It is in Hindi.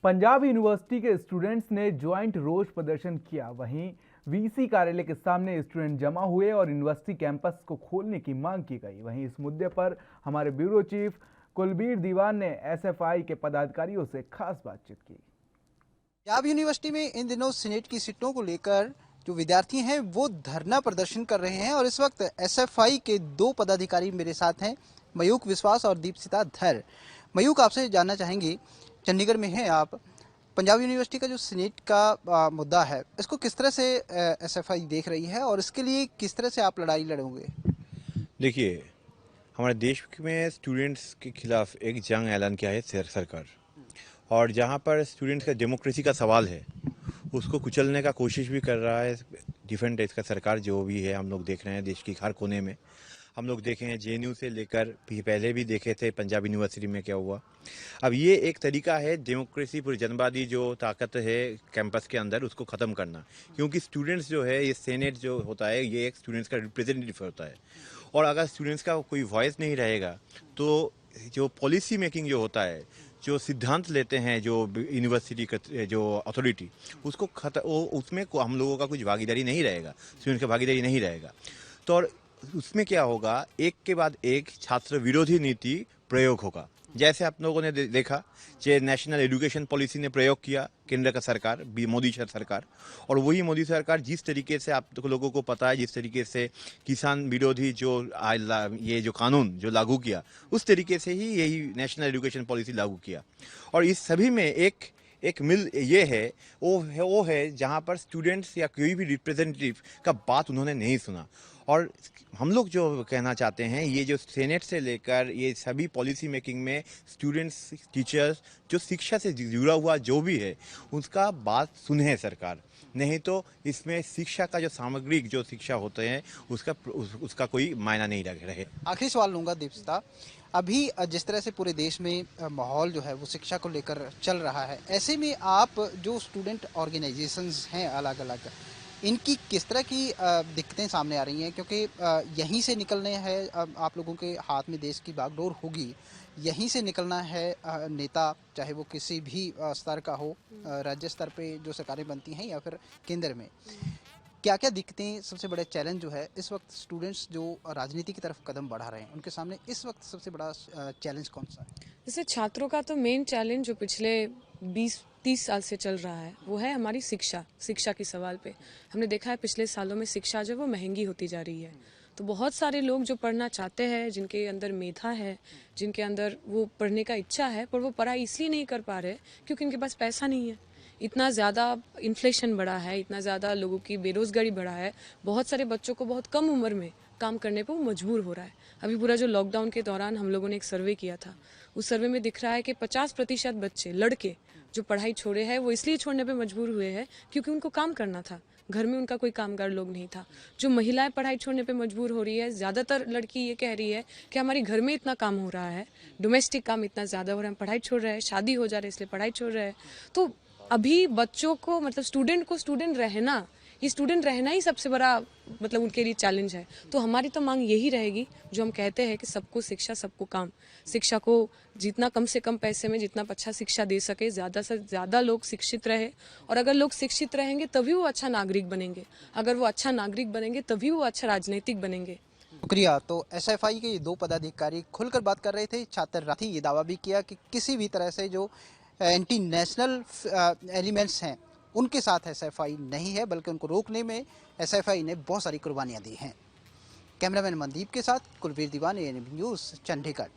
पंजाब यूनिवर्सिटी के स्टूडेंट्स ने ज्वाइंट रोष प्रदर्शन किया। वहीं वीसी कार्यालय के सामने स्टूडेंट जमा हुए और यूनिवर्सिटी कैंपस को खोलने की मांग की गई। वहीं इस मुद्दे पर हमारे ब्यूरो चीफ कुलबीर दीवान ने एसएफआई के पदाधिकारियों से खास बातचीत की। पंजाब यूनिवर्सिटी में इन दिनों सीनेट की सीटों को लेकर जो विद्यार्थी हैं वो धरना प्रदर्शन कर रहे हैं और इस वक्त एसएफआई के दो पदाधिकारी मेरे साथ हैं, मयूख विश्वास और दीपसिता धर। मयूख, आपसे जानना चाहेंगे, चंडीगढ़ में हैं आप, पंजाब यूनिवर्सिटी का जो सीनेट का मुद्दा है इसको किस तरह से एसएफआई देख रही है और इसके लिए किस तरह से आप लड़ाई लड़ोगे? देखिए, हमारे देश में स्टूडेंट्स के खिलाफ एक जंग ऐलान किया है सरकार। और जहाँ पर स्टूडेंट्स का डेमोक्रेसी का सवाल है उसको कुचलने का कोशिश भी कर रहा है डिफरेंट इसका सरकार जो भी है। हम लोग देख रहे हैं देश की हर कोने में। हम लोग देखे हैं जेएनयू से लेकर पहले भी देखे थे पंजाब यूनिवर्सिटी में क्या हुआ। अब ये एक तरीका है डेमोक्रेसी पूरी जनवादी जो ताकत है कैंपस के अंदर उसको ख़त्म करना, क्योंकि स्टूडेंट्स जो है ये सेनेट जो होता है ये एक स्टूडेंट्स का रिप्रेजेंटेटिव होता है। और अगर स्टूडेंट्स का कोई वॉइस नहीं रहेगा तो जो पॉलिसी मेकिंग जो होता है, जो सिद्धांत लेते हैं जो यूनिवर्सिटी का जो अथॉरिटी, उसको उसमें हम लोगों का कुछ भागीदारी नहीं रहेगा, स्टूडेंट का भागीदारी नहीं रहेगा। तो और उसमें क्या होगा, एक के बाद एक छात्र विरोधी नीति प्रयोग होगा। जैसे आप लोगों ने देखा कि नेशनल एजुकेशन पॉलिसी ने प्रयोग किया केंद्र का सरकार, मोदी सरकार। और वही मोदी सरकार जिस तरीके से आप लोगों को पता है, जिस तरीके से किसान विरोधी जो ये जो कानून जो लागू किया, उस तरीके से ही यही नेशनल एजुकेशन पॉलिसी लागू किया। और इस सभी में एक मिल ये है, वो है जहाँ पर स्टूडेंट्स या कोई भी रिप्रेजेंटेटिव का बात उन्होंने नहीं सुना। और हम लोग जो कहना चाहते हैं, ये जो सेनेट से लेकर ये सभी पॉलिसी मेकिंग में स्टूडेंट्स, टीचर्स, जो शिक्षा से जुड़ा हुआ जो भी है उसका बात सुने सरकार। नहीं तो इसमें शिक्षा का जो सामग्रिक जो शिक्षा होते हैं उसका कोई मायना नहीं रहे। आखिरी सवाल लूंगा दीपसिता, अभी जिस तरह से पूरे देश में माहौल जो है वो शिक्षा को लेकर चल रहा है, ऐसे में आप जो स्टूडेंट ऑर्गेनाइजेशंस हैं अलग अलग, इनकी किस तरह की दिक्कतें सामने आ रही हैं? क्योंकि यहीं से निकलने हैं, आप लोगों के हाथ में देश की बागडोर होगी, यहीं से निकलना है नेता, चाहे वो किसी भी स्तर का हो, राज्य स्तर पे जो सरकारें बनती हैं या फिर केंद्र में। क्या क्या दिक्कतें, सबसे बड़ा चैलेंज जो है इस वक्त स्टूडेंट्स जो राजनीति की तरफ कदम बढ़ा रहे हैं उनके सामने इस वक्त सबसे बड़ा चैलेंज कौन सा है? जैसे छात्रों का तो मेन चैलेंज जो पिछले 20-30 साल से चल रहा है वो है हमारी शिक्षा की सवाल पे। हमने देखा है पिछले सालों में शिक्षा जो है वो महंगी होती जा रही है। तो बहुत सारे लोग जो पढ़ना चाहते हैं, जिनके अंदर मेधा है, जिनके अंदर वो पढ़ने का इच्छा है, पर वो पढ़ाई इसलिए नहीं कर पा रहे क्योंकि उनके पास पैसा नहीं है। इतना ज़्यादा इन्फ्लेशन बढ़ा है, इतना ज़्यादा लोगों की बेरोज़गारी बढ़ा है, बहुत सारे बच्चों को बहुत कम उम्र में काम करने पर वो मजबूर हो रहा है। अभी पूरा जो लॉकडाउन के दौरान हम लोगों ने एक सर्वे किया था, उस सर्वे में दिख रहा है कि 50% बच्चे, लड़के जो पढ़ाई छोड़े हैं वो इसलिए छोड़ने पे मजबूर हुए हैं क्योंकि उनको काम करना था, घर में उनका कोई कामगार लोग नहीं था। जो महिलाएं पढ़ाई छोड़ने पे मजबूर हो रही है, ज़्यादातर लड़की ये कह रही है कि हमारे घर में इतना काम हो रहा है, डोमेस्टिक काम इतना ज़्यादा हो रहा है, हम पढ़ाई छोड़ रहे हैं, शादी हो जा रही है इसलिए पढ़ाई छोड़ रहे हैं। तो अभी बच्चों को, मतलब स्टूडेंट को स्टूडेंट रहना ही सबसे बड़ा मतलब उनके लिए चैलेंज है। तो हमारी तो मांग यही रहेगी जो हम कहते हैं कि सबको शिक्षा सबको काम। शिक्षा को जितना कम से कम पैसे में जितना अच्छा शिक्षा दे सके, ज़्यादा से ज़्यादा लोग शिक्षित रहे। और अगर लोग शिक्षित रहेंगे तभी वो अच्छा नागरिक बनेंगे, अगर वो अच्छा नागरिक बनेंगे तभी वो अच्छा राजनीतिक बनेंगे। शुक्रिया। तो एसएफआई के ये दो पदाधिकारी खुलकर बात कर रहे थे। छात्र राठी ये दावा भी किया कि किसी भी तरह से जो एंटी नेशनल एलिमेंट्स हैं उनके साथ एसएफआई नहीं है, बल्कि उनको रोकने में एसएफआई ने बहुत सारी कुर्बानियां दी हैं। कैमरामैन मनदीप के साथ कुलवीर दीवान, एएनबी न्यूज़, चंडीगढ़।